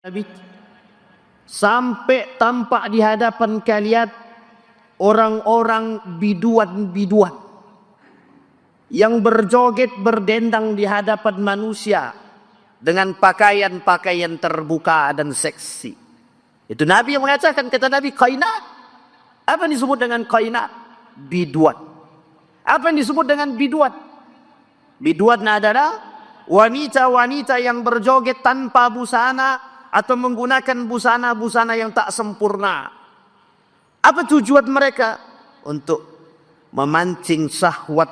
Nabi, sampai tampak di hadapan kalian orang-orang biduan-biduan yang berjoget berdendang di hadapan manusia dengan pakaian-pakaian terbuka dan seksi. Itu Nabi yang mengatakan, kata Nabi, qainat. Apa yang disebut dengan qainat? Biduan. Apa yang disebut dengan biduan? Biduan adalah wanita-wanita yang berjoget tanpa busana atau menggunakan busana-busana yang tak sempurna. Apa tujuan mereka? Untuk memancing syahwat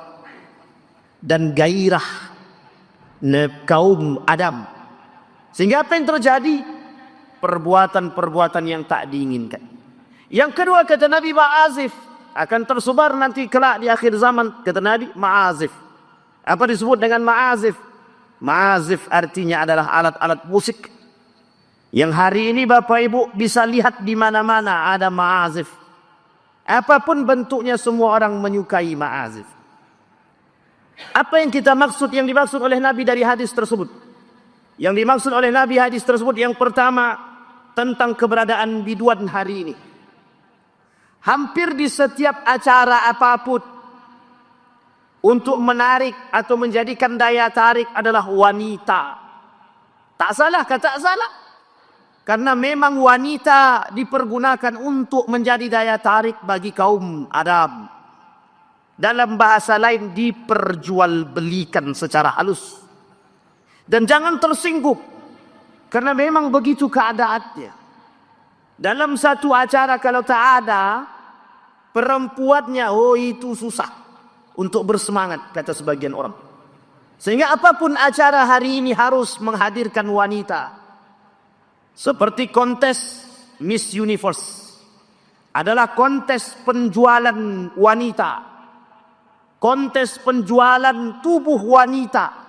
dan gairah kaum Adam. Sehingga apa yang terjadi? Perbuatan-perbuatan yang tak diinginkan. Yang kedua, kata Nabi, ma'azif. Akan tersebar nanti kelak di akhir zaman, kata Nabi, ma'azif. Apa disebut dengan ma'azif? Ma'azif artinya adalah alat-alat musik yang hari ini Bapak Ibu bisa lihat di mana-mana ada ma'azif. Apapun bentuknya, semua orang menyukai ma'azif. Apa yang kita maksud, yang dimaksud oleh Nabi dari hadis tersebut? Yang dimaksud oleh Nabi hadis tersebut, yang pertama, tentang keberadaan biduan hari ini. Hampir di setiap acara apapun, untuk menarik atau menjadikan daya tarik adalah wanita. Tak salah, tak salah. Karena memang wanita dipergunakan untuk menjadi daya tarik bagi kaum Adam. Dalam bahasa lain, diperjualbelikan secara halus. Dan jangan tersinggung, karena memang begitu keadaannya. Dalam satu acara kalau tak ada perempuannya, oh itu susah untuk bersemangat, kata sebagian orang. Sehingga apapun acara hari ini harus menghadirkan wanita. Seperti kontes Miss Universe adalah kontes penjualan wanita, kontes penjualan tubuh wanita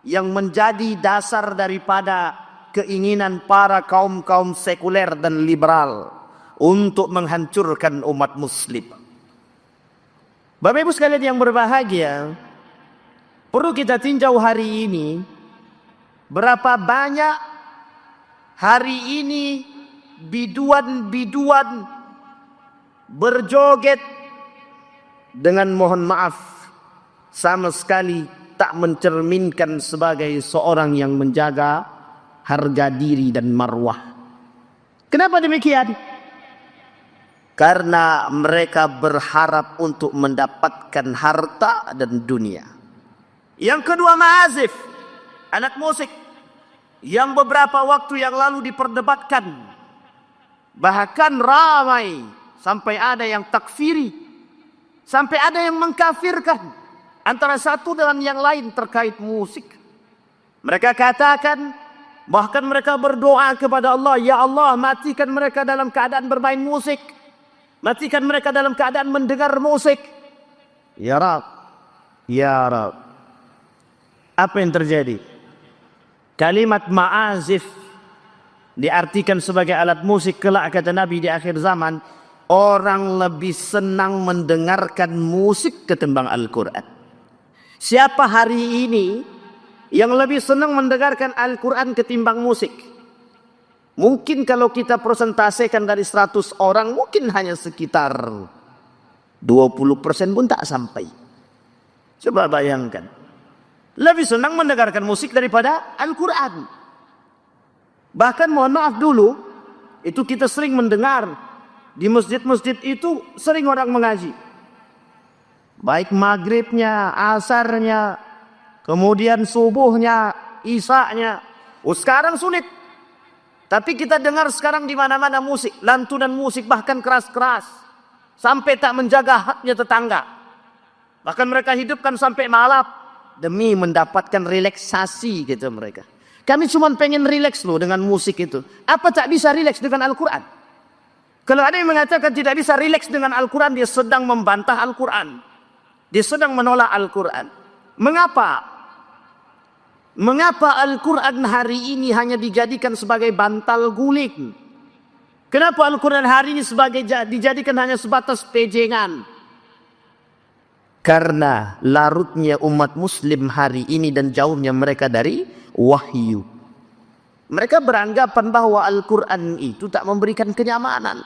yang menjadi dasar daripada keinginan para kaum-kaum sekuler dan liberal untuk menghancurkan umat muslim. Bapak Ibu sekalian yang berbahagia, perlu kita tinjau hari ini, berapa banyak hari ini biduan-biduan berjoget dengan, mohon maaf, sama sekali tak mencerminkan sebagai seorang yang menjaga harga diri dan marwah. Kenapa demikian? Karena mereka berharap untuk mendapatkan harta dan dunia. Yang kedua, ma'azif, alat musik, yang beberapa waktu yang lalu diperdebatkan, bahkan ramai, sampai ada yang takfiri, sampai ada yang mengkafirkan antara satu dengan yang lain terkait musik. Mereka katakan, bahkan mereka berdoa kepada Allah, ya Allah, matikan mereka dalam keadaan bermain musik, matikan mereka dalam keadaan mendengar musik. Ya Rab, ya Rab. Apa yang terjadi? Kalimat ma'azif diartikan sebagai alat musik kelak, kata Nabi, di akhir zaman orang lebih senang mendengarkan musik ketimbang Al-Quran. Siapa hari ini yang lebih senang mendengarkan Al-Quran ketimbang musik? Mungkin kalau kita persentasekan dari 100 orang, mungkin hanya sekitar 20% pun tak sampai. Coba bayangkan. Lebih senang mendengarkan musik daripada Al-Quran. Bahkan mohon maaf dulu, itu kita sering mendengar di masjid-masjid itu sering orang mengaji. Baik maghribnya, asarnya, kemudian subuhnya, isanya. Oh, sekarang sulit. Tapi kita dengar sekarang di mana-mana musik, lantunan musik, bahkan keras-keras. Sampai tak menjaga haknya tetangga. Bahkan mereka hidupkan sampai malam demi mendapatkan relaksasi, gitu mereka. Kami cuma pengen rileks loh dengan musik itu. Apa tak bisa rileks dengan Al-Quran? Kalau ada yang mengatakan tidak bisa rileks dengan Al-Quran, dia sedang membantah Al-Quran. Dia sedang menolak Al-Quran. Mengapa? Mengapa Al-Quran hari ini hanya dijadikan sebagai bantal guling? Kenapa Al-Quran hari ini dijadikan hanya sebatas pejengan? Karena larutnya umat muslim hari ini dan jauhnya mereka dari wahyu. Mereka beranggapan bahwa Al-Quran itu tak memberikan kenyamanan.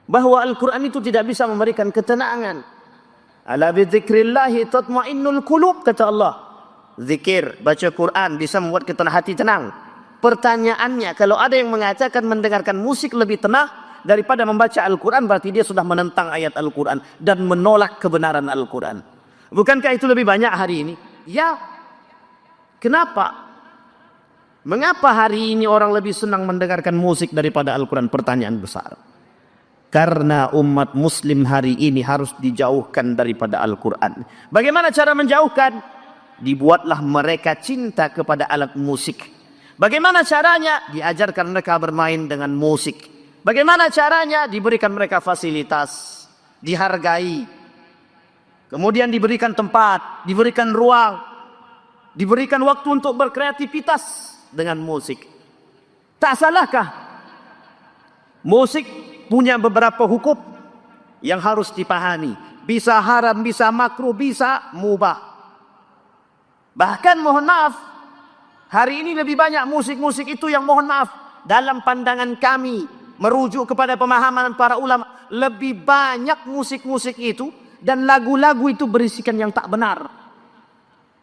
Bahwa Al-Quran itu tidak bisa memberikan ketenangan. Ala bidzikrillahi tatma'innul qulub, kata Allah. Zikir, baca Quran bisa membuat kita hati tenang. Pertanyaannya, kalau ada yang mengatakan mendengarkan musik lebih tenang daripada membaca Al-Quran, berarti dia sudah menentang ayat Al-Quran dan menolak kebenaran Al-Quran. Bukankah itu lebih banyak hari ini? Ya. Kenapa? Mengapa hari ini orang lebih senang mendengarkan musik daripada Al-Quran? Pertanyaan besar. Karena umat muslim hari ini harus dijauhkan daripada Al-Quran. Bagaimana cara menjauhkan? Dibuatlah mereka cinta kepada alat musik. Bagaimana caranya? Diajarkan mereka bermain dengan musik. Bagaimana caranya? Diberikan mereka fasilitas, dihargai, kemudian diberikan tempat, diberikan ruang, diberikan waktu untuk berkreativitas dengan musik. Tak salahkah? Musik punya beberapa hukum yang harus dipahami. Bisa haram, bisa makruh, bisa mubah. Bahkan mohon maaf, hari ini lebih banyak musik-musik itu yang mohon maaf, dalam pandangan kami, merujuk kepada pemahaman para ulama, lebih banyak musik-musik itu dan lagu-lagu itu berisikan yang tak benar.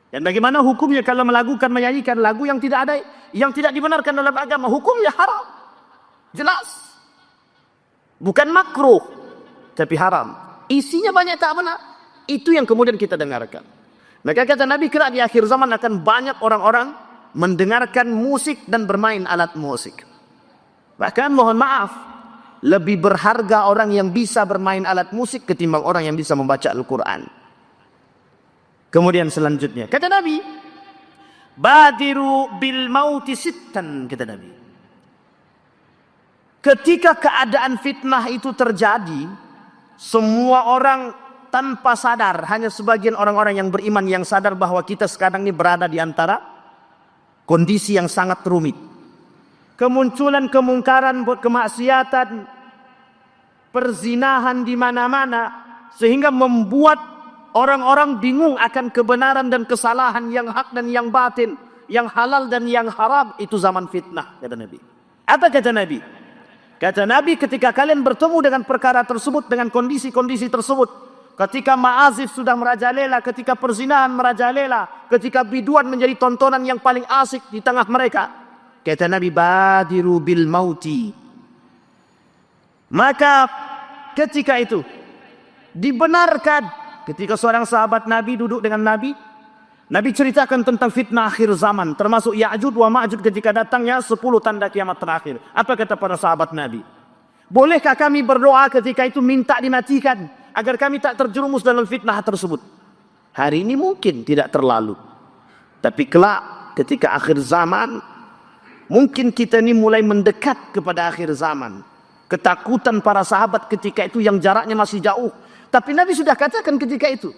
Dan bagaimana hukumnya kalau melakukan, menyanyikan lagu yang tidak ada, yang tidak dibenarkan dalam agama? Hukumnya haram. Jelas. Bukan makruh, tapi haram. Isinya banyak tak benar. Itu yang kemudian kita dengarkan. Maka kata Nabi, kelak di akhir zaman akan banyak orang-orang mendengarkan musik dan bermain alat musik. Bahkan mohon maaf, lebih berharga orang yang bisa bermain alat musik ketimbang orang yang bisa membaca Al-Quran. Kemudian selanjutnya, kata Nabi, badiru bil mauti sittan, kata Nabi. Ketika keadaan fitnah itu terjadi, semua orang tanpa sadar, hanya sebagian orang-orang yang beriman yang sadar bahwa kita sekarang ini berada di antara kondisi yang sangat rumit. Kemunculan kemungkaran, kemaksiatan, perzinahan di mana-mana, sehingga membuat orang-orang bingung akan kebenaran dan kesalahan, yang hak dan yang batin, yang halal dan yang haram. Itu zaman fitnah, kata Nabi. Apa kata Nabi? Kata Nabi, ketika kalian bertemu dengan perkara tersebut, dengan kondisi-kondisi tersebut, ketika ma'azif sudah merajalela, ketika perzinahan merajalela, ketika biduan menjadi tontonan yang paling asik di tengah mereka, kata Nabi, badiru bil mauti. Maka ketika itu dibenarkan, ketika seorang sahabat Nabi duduk dengan Nabi, Nabi ceritakan tentang fitnah akhir zaman, termasuk Ya'jud wa Ma'jud ketika datangnya 10 tanda kiamat terakhir. Apa kata para sahabat Nabi? Bolehkah kami berdoa ketika itu minta dimatikan agar kami tak terjerumus dalam fitnah tersebut? Hari ini mungkin tidak terlalu, tapi kelak ketika akhir zaman, mungkin kita ini mulai mendekat kepada akhir zaman. Ketakutan para sahabat ketika itu yang jaraknya masih jauh, tapi Nabi sudah katakan ketika itu.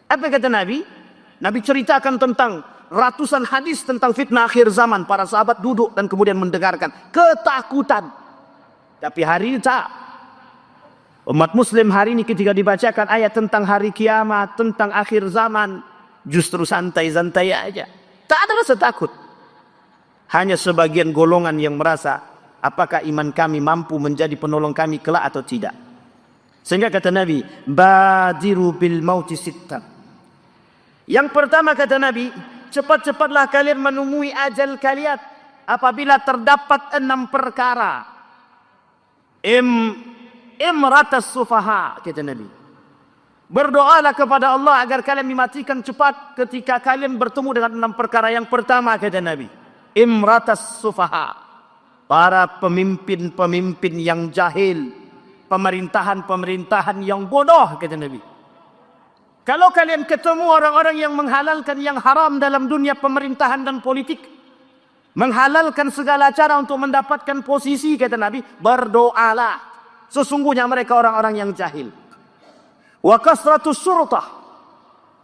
Apa kata Nabi? Nabi ceritakan tentang ratusan hadis tentang fitnah akhir zaman. Para sahabat duduk dan kemudian mendengarkan. Ketakutan. Tapi hari ini tak. Umat muslim hari ini ketika dibacakan ayat tentang hari kiamat, tentang akhir zaman, justru santai-santai aja. Tak ada rasa takut. Hanya sebagian golongan yang merasa, apakah iman kami mampu menjadi penolong kami kelak atau tidak. Sehingga kata Nabi, badiru bil mauti sittan. Yang pertama kata Nabi, cepat-cepatlah kalian menemui ajal kalian apabila terdapat 6 perkara. Imratas sufaha, kata Nabi. Berdoalah kepada Allah agar kalian dimatikan cepat ketika kalian bertemu dengan 6 perkara. Yang pertama kata Nabi, imratas sufaha, para pemimpin-pemimpin yang jahil, pemerintahan-pemerintahan yang bodoh, kata Nabi. Kalau kalian ketemu orang-orang yang menghalalkan yang haram dalam dunia pemerintahan dan politik, menghalalkan segala cara untuk mendapatkan posisi, kata Nabi, berdoalah. Sesungguhnya mereka orang-orang yang jahil. Wa kasratus surtah.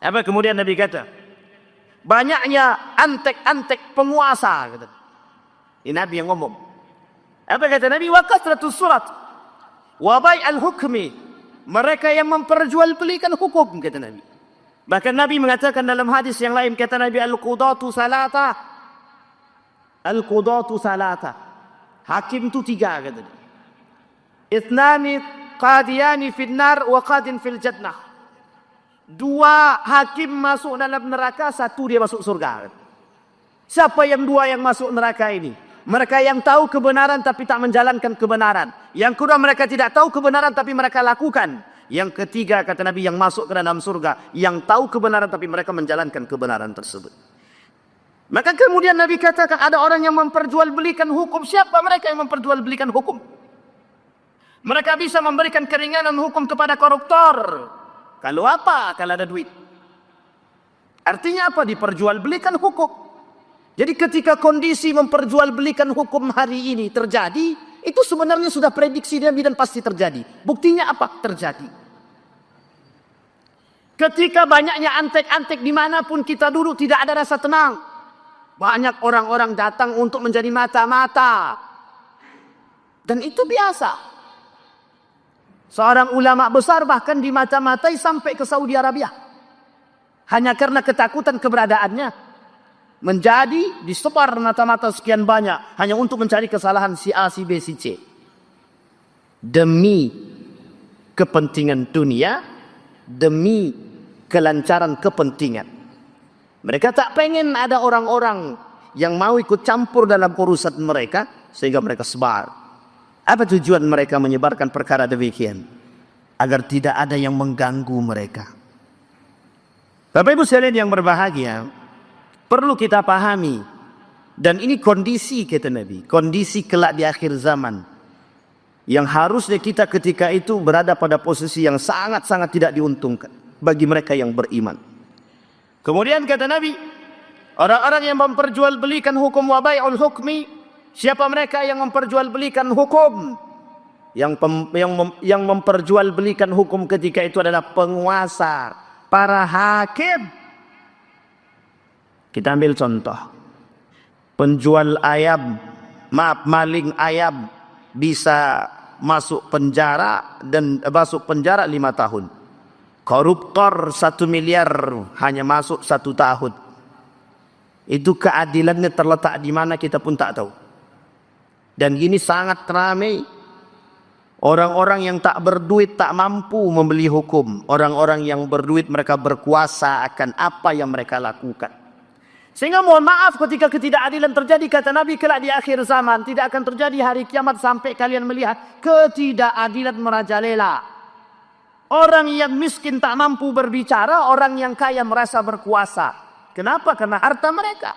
Apa kemudian Nabi kata? Banyaknya antek-antek penguasa, kata. Ini Nabi yang ngomong. Apa kata Nabi? Wa kasratus surat. Wa bai'al hukmi. Mereka yang memperjualbelikan hukum, kata Nabi. Bahkan Nabi mengatakan dalam hadis yang lain, kata Nabi, al-qudatu salata. Al-qudatu thalatha. Hakim itu 3 kata dia. Ithnani qadiyani fil nar wa qadin fil jannah. 2 hakim masuk dalam neraka, 1 dia masuk surga. Siapa yang 2 yang masuk neraka ini? Mereka yang tahu kebenaran tapi tak menjalankan kebenaran. Yang kedua, mereka tidak tahu kebenaran tapi mereka lakukan. Yang ketiga, kata Nabi, yang masuk ke dalam surga, yang tahu kebenaran tapi mereka menjalankan kebenaran tersebut. Maka kemudian Nabi katakan ada orang yang memperjualbelikan hukum. Siapa mereka yang memperjualbelikan hukum? Mereka bisa memberikan keringanan hukum kepada koruptor. Kalau apa? Kalau ada duit. Artinya apa? Diperjualbelikan hukum. Jadi ketika kondisi memperjualbelikan hukum hari ini terjadi, itu sebenarnya sudah prediksi Nabi dan pasti terjadi. Buktinya apa? Terjadi. Ketika banyaknya antek-antek dimanapun kita duduk, tidak ada rasa tenang. Banyak orang-orang datang untuk menjadi mata-mata. Dan itu biasa. Seorang ulama besar bahkan dimata-matai sampai ke Saudi Arabia. Hanya karena ketakutan keberadaannya. Menjadi disebar mata-mata sekian banyak. Hanya untuk mencari kesalahan si A, si B, si C. Demi kepentingan dunia. Demi kelancaran kepentingan. Mereka tak pengen ada orang-orang yang mau ikut campur dalam urusan mereka. Sehingga mereka sebar. Apa tujuan mereka menyebarkan perkara demikian? Agar tidak ada yang mengganggu mereka. Bapak Ibu sekalian yang berbahagia, perlu kita pahami, dan ini kondisi kata Nabi, kondisi kelak di akhir zaman, yang harusnya kita ketika itu berada pada posisi yang sangat-sangat tidak diuntungkan bagi mereka yang beriman. Kemudian kata Nabi, orang-orang yang memperjualbelikan hukum wa bai'ul hukmi, siapa mereka yang memperjualbelikan hukum? Yang memperjualbelikan hukum ketika itu adalah penguasa, para hakim. Kita ambil contoh. Penjual ayam, maling ayam bisa masuk penjara dan masuk penjara 5 tahun. Koruptor 1 miliar hanya masuk 1 tahun. Itu keadilannya terletak di mana kita pun tak tahu. Dan ini sangat ramai. Orang-orang yang tak berduit tak mampu membeli hukum. Orang-orang yang berduit mereka berkuasa akan apa yang mereka lakukan. Sehingga mohon maaf ketika ketidakadilan terjadi, kata Nabi, kelak di akhir zaman tidak akan terjadi hari kiamat sampai kalian melihat ketidakadilan merajalela. Orang yang miskin tak mampu berbicara, orang yang kaya merasa berkuasa. Kenapa? Karena harta mereka.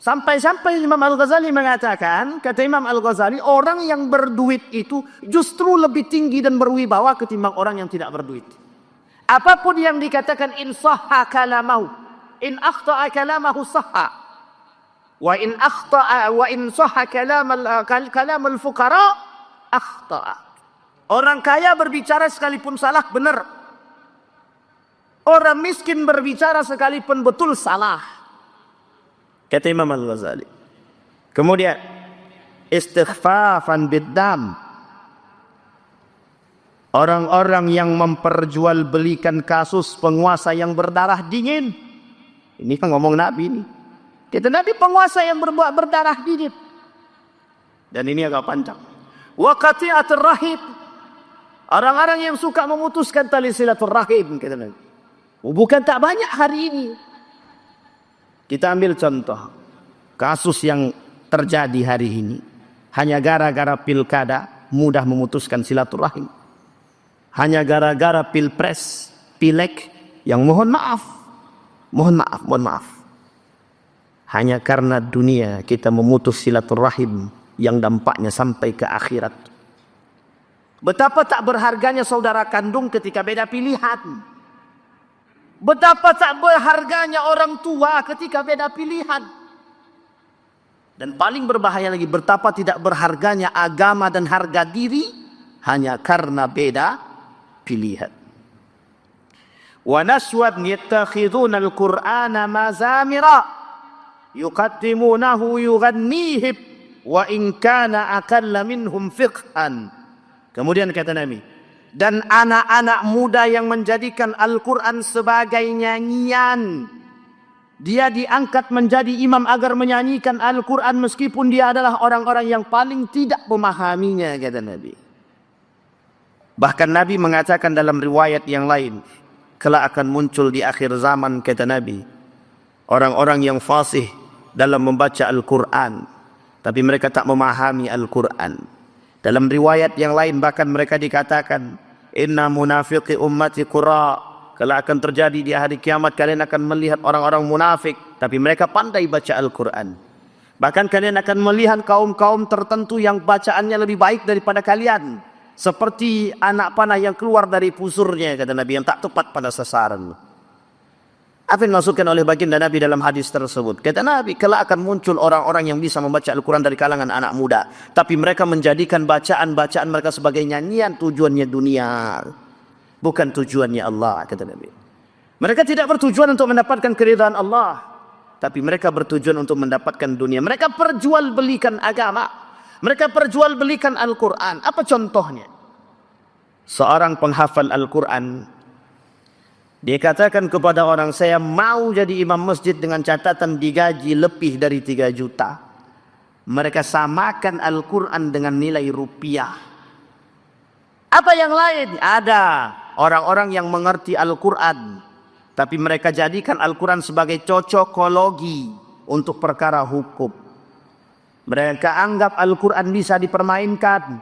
Sampai-sampai Imam Al-Ghazali mengatakan, kata Imam Al-Ghazali, orang yang berduit itu justru lebih tinggi dan berwibawa ketimbang orang yang tidak berduit. Apapun yang dikatakan in sahha kalamahu, in akhta'a kalamahu sahha, wa in sahha kalamul fuqara akhta'a. Orang kaya berbicara sekalipun salah benar. Orang miskin berbicara sekalipun betul salah. Kata Imam Al-Ghazali. Kemudian istighfafan biddam. Orang-orang yang memperjualbelikan kasus penguasa yang berdarah dingin. Ini kan ngomong Nabi ini. Kata Nabi, penguasa yang berdarah dingin. Dan ini agak panjang. Wa qati'atur rahim. Orang-orang yang suka memutuskan tali silaturahim, kata Nabi. Bukan tak banyak hari ini. Kita ambil contoh kasus yang terjadi hari ini. Hanya gara-gara pilkada mudah memutuskan silaturahim. Hanya gara-gara pilpres, pileg yang mohon maaf. Hanya karena dunia kita memutus silaturahim yang dampaknya sampai ke akhirat. Betapa tak berharganya saudara kandung ketika beda pilihan. Betapa tak berharganya orang tua ketika beda pilihan. Dan paling berbahaya lagi, betapa tidak berharganya agama dan harga diri hanya karena beda pilihan. Wa naswad yattakhiduna al-Qur'ana mazamira yuqaddimunahu yughannihim wa in kana aqalla minhum fiqhan. Kemudian kata Nabi, dan anak-anak muda yang menjadikan Al-Quran sebagai nyanyian. Dia diangkat menjadi imam agar menyanyikan Al-Quran meskipun dia adalah orang-orang yang paling tidak memahaminya, kata Nabi. Bahkan Nabi mengatakan dalam riwayat yang lain, kelak akan muncul di akhir zaman, kata Nabi, orang-orang yang fasih dalam membaca Al-Quran, tapi mereka tak memahami Al-Quran. Dalam riwayat yang lain bahkan mereka dikatakan, inna munafiqi ummati qura. Kalau akan terjadi di hari kiamat, kalian akan melihat orang-orang munafik, tapi mereka pandai baca Al-Quran. Bahkan kalian akan melihat kaum-kaum tertentu yang bacaannya lebih baik daripada kalian. Seperti anak panah yang keluar dari pusurnya, kata Nabi, yang tak tepat pada sasaran. Apa yang dimaksudkan oleh baginda Nabi dalam hadis tersebut? Kata Nabi, kelak akan muncul orang-orang yang bisa membaca Al-Quran dari kalangan anak muda. Tapi mereka menjadikan bacaan-bacaan mereka sebagai nyanyian, tujuannya dunia. Bukan tujuannya Allah, kata Nabi. Mereka tidak bertujuan untuk mendapatkan keridhaan Allah, tapi mereka bertujuan untuk mendapatkan dunia. Mereka perjualbelikan agama. Mereka perjualbelikan Al-Quran. Apa contohnya? Seorang penghafal Al-Quran, dia katakan kepada orang, saya mau jadi imam masjid dengan catatan digaji lebih dari 3 juta. Mereka samakan Al-Quran dengan nilai rupiah. Apa yang lain? Ada orang-orang yang mengerti Al-Quran, tapi mereka jadikan Al-Quran sebagai cocokologi untuk perkara hukum. Mereka anggap Al-Quran bisa dipermainkan.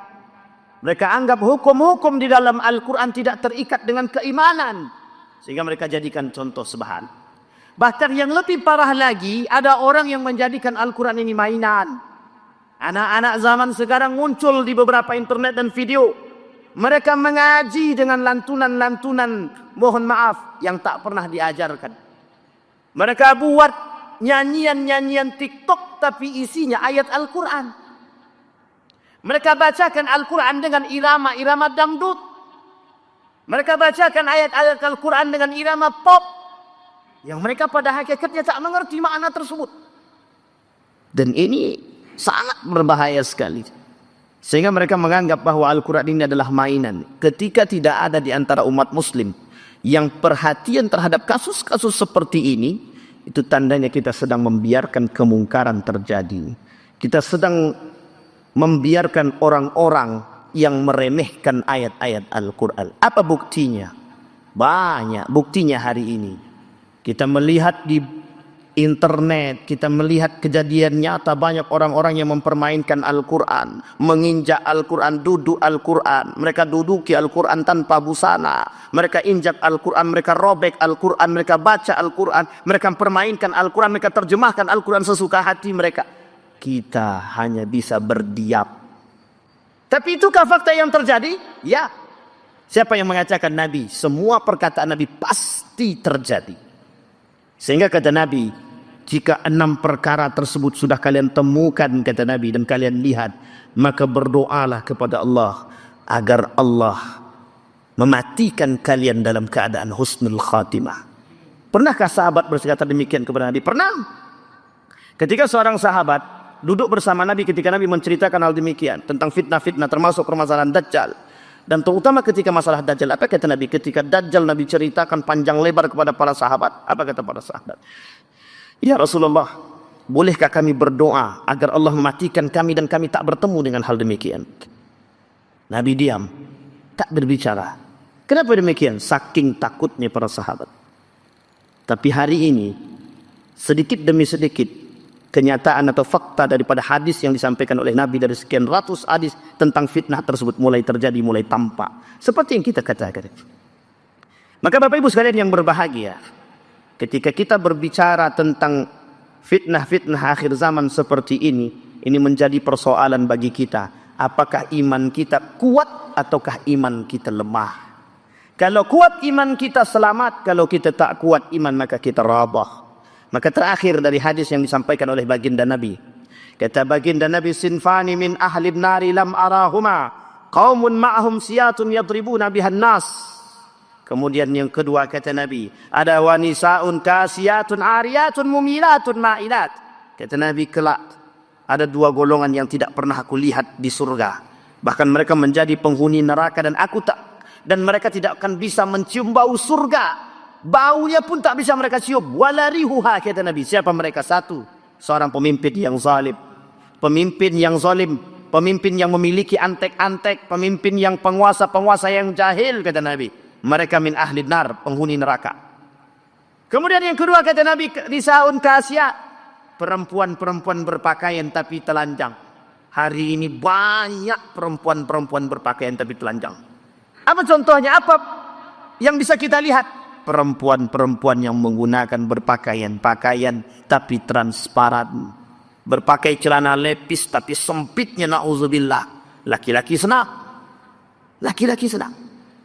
Mereka anggap hukum-hukum di dalam Al-Quran tidak terikat dengan keimanan, sehingga mereka jadikan contoh sebahan. Bahkan yang lebih parah lagi, ada orang yang menjadikan Al-Quran ini mainan. Anak-anak zaman sekarang muncul di beberapa internet dan video. Mereka mengaji dengan lantunan-lantunan, mohon maaf, yang tak pernah diajarkan. Mereka buat nyanyian-nyanyian TikTok, tapi isinya ayat Al-Quran. Mereka bacakan Al-Quran dengan irama-irama dangdut. Mereka bacakan ayat-ayat Al-Quran dengan irama pop, yang mereka pada hakikatnya tak mengerti makna tersebut. Dan ini sangat berbahaya sekali. Sehingga mereka menganggap bahwa Al-Quran ini adalah mainan. Ketika tidak ada di antara umat muslim yang perhatian terhadap kasus-kasus seperti ini, itu tandanya kita sedang membiarkan kemungkaran terjadi. Kita sedang membiarkan orang-orang yang meremehkan ayat-ayat Al-Quran. Apa buktinya? Banyak buktinya hari ini. Kita melihat di internet, kita melihat kejadian nyata banyak orang-orang yang mempermainkan Al-Quran, menginjak Al-Quran, duduk Al-Quran. Mereka duduki Al-Quran tanpa busana. Mereka injak Al-Quran, mereka robek Al-Quran, mereka baca Al-Quran, mereka permainkan Al-Quran, mereka terjemahkan Al-Quran sesuka hati mereka. Kita hanya bisa berdiam. Tapi itukah fakta yang terjadi? Ya. Siapa yang mengatakan Nabi? Semua perkataan Nabi pasti terjadi. Sehingga kata Nabi, jika 6 perkara tersebut sudah kalian temukan, kata Nabi, dan kalian lihat, maka berdoalah kepada Allah agar Allah mematikan kalian dalam keadaan husnul khatimah. Pernahkah sahabat berkata demikian kepada Nabi? Pernah. Ketika seorang sahabat duduk bersama Nabi ketika Nabi menceritakan hal demikian tentang fitnah-fitnah termasuk permasalahan Dajjal. Dan terutama ketika masalah Dajjal, apa kata Nabi? Ketika Dajjal Nabi ceritakan panjang lebar kepada para sahabat, apa kata para sahabat? Ya Rasulullah, bolehkah kami berdoa agar Allah mematikan kami dan kami tak bertemu dengan hal demikian? Nabi diam, tak berbicara. Kenapa demikian? Saking takutnya para sahabat. Tapi hari ini, sedikit demi sedikit, kenyataan atau fakta daripada hadis yang disampaikan oleh Nabi dari sekian ratus hadis tentang fitnah tersebut mulai terjadi, mulai tampak. Seperti yang kita katakan. Maka Bapak Ibu sekalian yang berbahagia, ketika kita berbicara tentang fitnah-fitnah akhir zaman seperti ini menjadi persoalan bagi kita. Apakah iman kita kuat ataukah iman kita lemah? Kalau kuat iman kita selamat, kalau kita tak kuat iman maka kita rabah. Maka terakhir dari hadis yang disampaikan oleh baginda Nabi, kata baginda Nabi, sinfani min ahli nari lam arahuma, qaumun ma'ahum siyatun yadribuna bihan nas. Kemudian yang kedua kata Nabi, ada wanisaun kasiyatun ariyatun mumilatun ma'ilat. Kata Nabi, kelak ada 2 golongan yang tidak pernah aku lihat di surga. Bahkan mereka menjadi penghuni neraka dan mereka tidak akan bisa mencium bau surga. Baunya pun tak bisa mereka cium. Wala rihuha, kata Nabi. Siapa mereka? Satu, seorang pemimpin yang zalim. Pemimpin yang zalim. Pemimpin yang memiliki antek-antek. Pemimpin yang penguasa-penguasa yang jahil, kata Nabi. Mereka min ahli nar, penghuni neraka. Kemudian yang kedua, kata Nabi, risaun kasya, perempuan-perempuan berpakaian tapi telanjang. Hari ini banyak perempuan-perempuan berpakaian tapi telanjang. Apa contohnya? Apa yang bisa kita lihat? Perempuan-perempuan yang menggunakan pakaian tapi transparan. Berpakai celana lepis tapi sempitnya, na'udzubillah. Laki-laki senang. Laki-laki senang.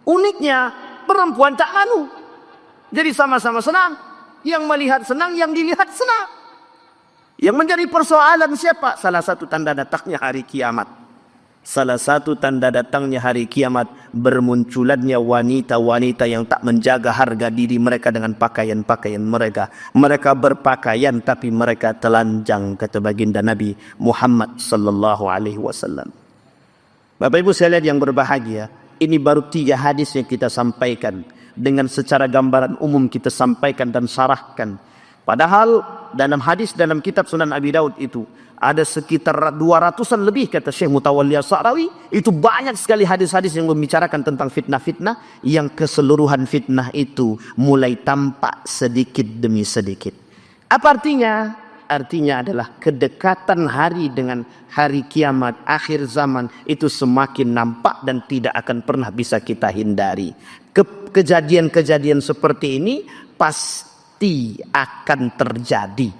Uniknya, perempuan tak malu. Jadi sama-sama senang. Yang melihat senang, yang dilihat senang. Yang menjadi persoalan siapa? Salah satu tanda datangnya hari kiamat. Salah satu tanda datangnya hari kiamat, bermunculannya wanita-wanita yang tak menjaga harga diri mereka dengan pakaian-pakaian mereka. Mereka berpakaian tapi mereka telanjang, kata baginda Nabi Muhammad sallallahu alaihi wasallam. Bapak Ibu sekalian yang berbahagia, ini baru 3 hadis yang kita sampaikan. Dengan secara gambaran umum kita sampaikan dan syarahkan. Padahal dalam hadis dalam kitab Sunan Abi Daud itu ada sekitar 200-an lebih, kata Syekh Mutawalli As-Sa'rawi. Itu banyak sekali hadis-hadis yang membicarakan tentang fitnah-fitnah, yang keseluruhan fitnah itu mulai tampak sedikit demi sedikit. Apa artinya? Artinya adalah kedekatan hari dengan hari kiamat, akhir zaman itu semakin nampak dan tidak akan pernah bisa kita hindari. Kejadian-kejadian seperti ini pasti akan terjadi.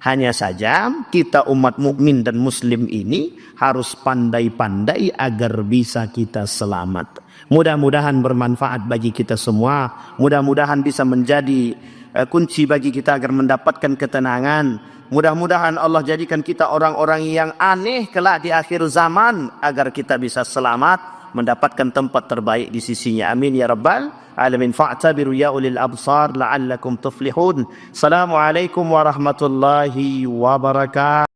Hanya saja kita umat mukmin dan muslim ini harus pandai-pandai agar bisa kita selamat. Mudah-mudahan bermanfaat bagi kita semua. Mudah-mudahan bisa menjadi kunci bagi kita agar mendapatkan ketenangan. Mudah-mudahan Allah jadikan kita orang-orang yang aneh kelak di akhir zaman, agar kita bisa selamat, mendapatkan tempat terbaik di sisinya. Amin ya rabbal alamin. Fa'tabiru ya ulil absar la'allakum tuflihun. Assalamualaikum warahmatullahi wabarakatuh.